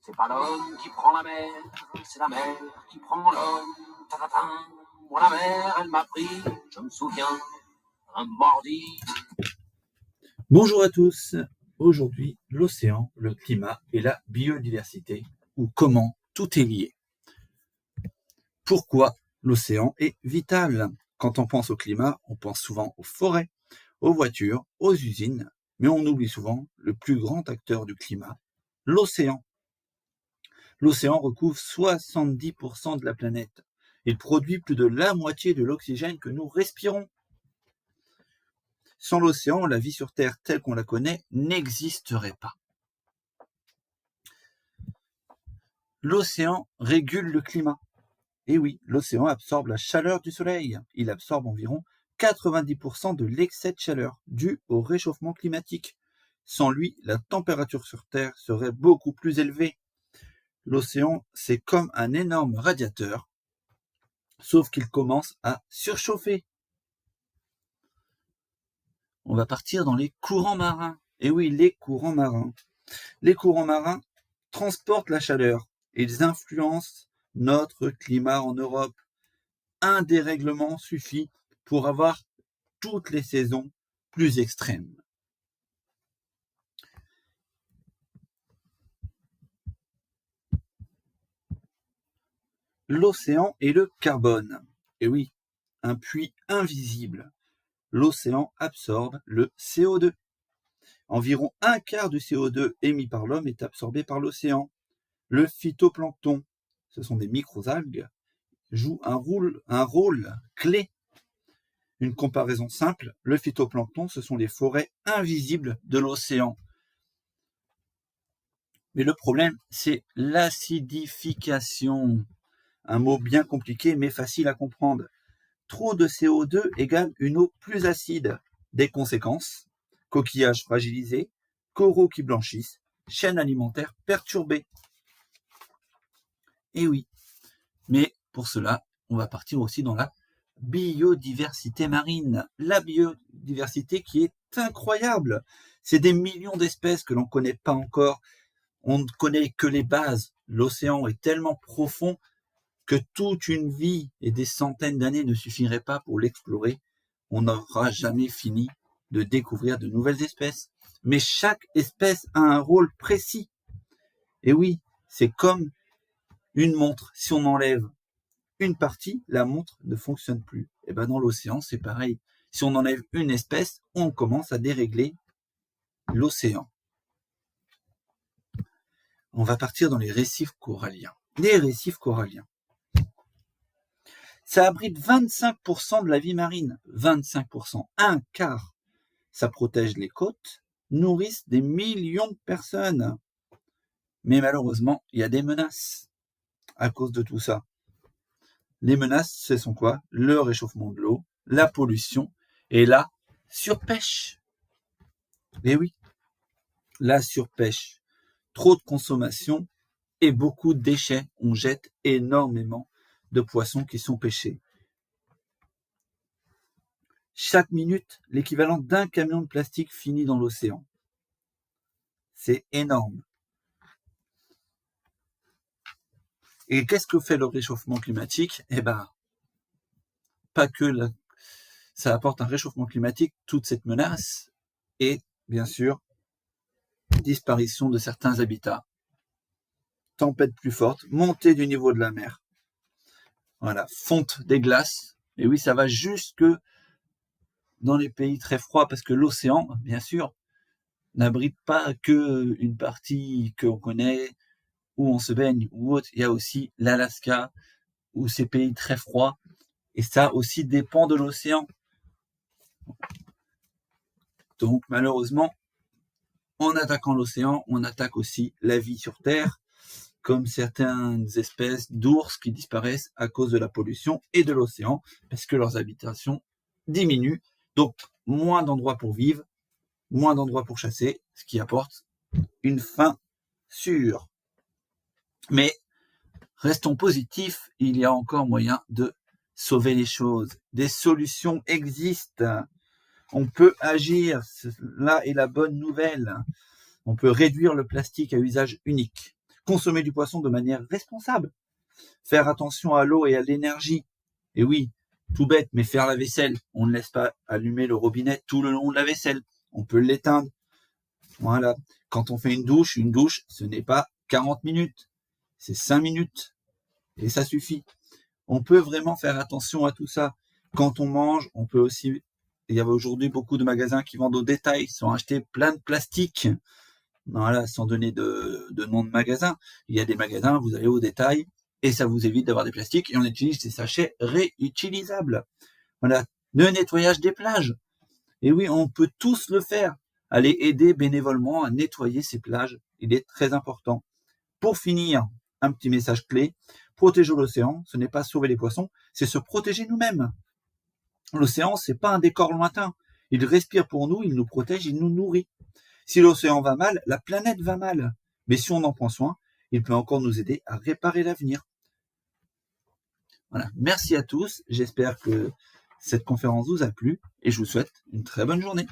C'est pas l'homme qui prend la mer, c'est la mer qui prend l'homme. Ta-ta-ta. Moi, la mer, elle m'a pris, je me souviens, un mordi. Bonjour à tous. Aujourd'hui, l'océan, le climat et la biodiversité, ou comment tout est lié. Pourquoi l'océan est vital? Quand on pense au climat, on pense souvent aux forêts, aux voitures, aux usines, mais on oublie souvent le plus grand acteur du climat, l'océan. L'océan recouvre 70% de la planète. Il produit plus de la moitié de l'oxygène que nous respirons. Sans l'océan, la vie sur Terre telle qu'on la connaît n'existerait pas. L'océan régule le climat. Et oui, l'océan absorbe la chaleur du soleil. Il absorbe environ 90% de l'excès de chaleur dû au réchauffement climatique. Sans lui, la température sur Terre serait beaucoup plus élevée. L'océan, c'est comme un énorme radiateur, sauf qu'il commence à surchauffer. On va partir dans les courants marins. Et oui, les courants marins. Les courants marins transportent la chaleur. Ils influencent notre climat en Europe. Un dérèglement suffit pour avoir toutes les saisons plus extrêmes. L'océan et le carbone. Et oui, un puits invisible. L'océan absorbe le CO2. Environ un quart du CO2 émis par l'homme est absorbé par l'océan. Le phytoplancton, ce sont des microalgues, joue un rôle clé. Une comparaison simple, le phytoplancton, ce sont les forêts invisibles de l'océan. Mais le problème, c'est l'acidification. Un mot bien compliqué, mais facile à comprendre. Trop de CO2 égale une eau plus acide. Des conséquences, coquillages fragilisés, coraux qui blanchissent, chaîne alimentaire perturbée. Et oui, mais pour cela, on va partir aussi dans la biodiversité marine. La biodiversité qui est incroyable. C'est des millions d'espèces que l'on ne connaît pas encore. On ne connaît que les bases. L'océan est tellement profond que toute une vie et des centaines d'années ne suffiraient pas pour l'explorer. On n'aura jamais fini de découvrir de nouvelles espèces. Mais chaque espèce a un rôle précis. Et oui, c'est comme une montre. Si on enlève une partie, la montre ne fonctionne plus. Et ben dans l'océan, c'est pareil. Si on enlève une espèce, on commence à dérégler l'océan. On va partir dans les récifs coralliens. Les récifs coralliens. Ça abrite 25% de la vie marine. 25%, un quart. Ça protège les côtes, nourrissent des millions de personnes. Mais malheureusement, il y a des menaces à cause de tout ça. Les menaces, ce sont quoi? Le réchauffement de l'eau, la pollution et la surpêche. Et oui, la surpêche. Trop de consommation et beaucoup de déchets. On jette énormément de poissons qui sont pêchés. Chaque minute, l'équivalent d'un camion de plastique finit dans l'océan. C'est énorme. Et qu'est-ce que fait le réchauffement climatique? Eh ben, pas que ça apporte un réchauffement climatique, toute cette menace, et bien sûr, disparition de certains habitats. Tempête plus forte, montée du niveau de la mer. Voilà, fonte des glaces. Et oui, ça va jusque dans les pays très froids, parce que l'océan, bien sûr, n'abrite pas que une partie qu'on connaît, où on se baigne ou autre. Il y a aussi l'Alaska, où c'est pays très froids, et ça aussi dépend de l'océan. Donc malheureusement, en attaquant l'océan, on attaque aussi la vie sur Terre, comme certaines espèces d'ours qui disparaissent à cause de la pollution et de l'océan, parce que leurs habitations diminuent. Donc moins d'endroits pour vivre, moins d'endroits pour chasser, ce qui apporte une fin sûre. Mais restons positifs, il y a encore moyen de sauver les choses. Des solutions existent. On peut agir, là est la bonne nouvelle. On peut réduire le plastique à usage unique, Consommer du poisson de manière responsable. Faire attention à l'eau et à l'énergie. Et oui, tout bête, mais faire la vaisselle. On ne laisse pas allumer le robinet tout le long de la vaisselle. On peut l'éteindre. Voilà. Quand on fait une douche, ce n'est pas 40 minutes. C'est 5 minutes. Et ça suffit. On peut vraiment faire attention à tout ça. Quand on mange, on peut aussi... Il y avait aujourd'hui beaucoup de magasins qui vendent au détail, sont achetés plein de plastique. Voilà, sans donner de nom de magasin. Il y a des magasins, vous allez au détail, et ça vous évite d'avoir des plastiques, et on utilise des sachets réutilisables. Voilà, le nettoyage des plages. Et oui, on peut tous le faire. Aller aider bénévolement à nettoyer ces plages, il est très important. Pour finir, un petit message clé. Protéger l'océan, ce n'est pas sauver les poissons, c'est se protéger nous-mêmes. L'océan, c'est pas un décor lointain. Il respire pour nous, il nous protège, il nous nourrit. Si l'océan va mal, la planète va mal. Mais si on en prend soin, il peut encore nous aider à réparer l'avenir. Voilà. Merci à tous. J'espère que cette conférence vous a plu et je vous souhaite une très bonne journée.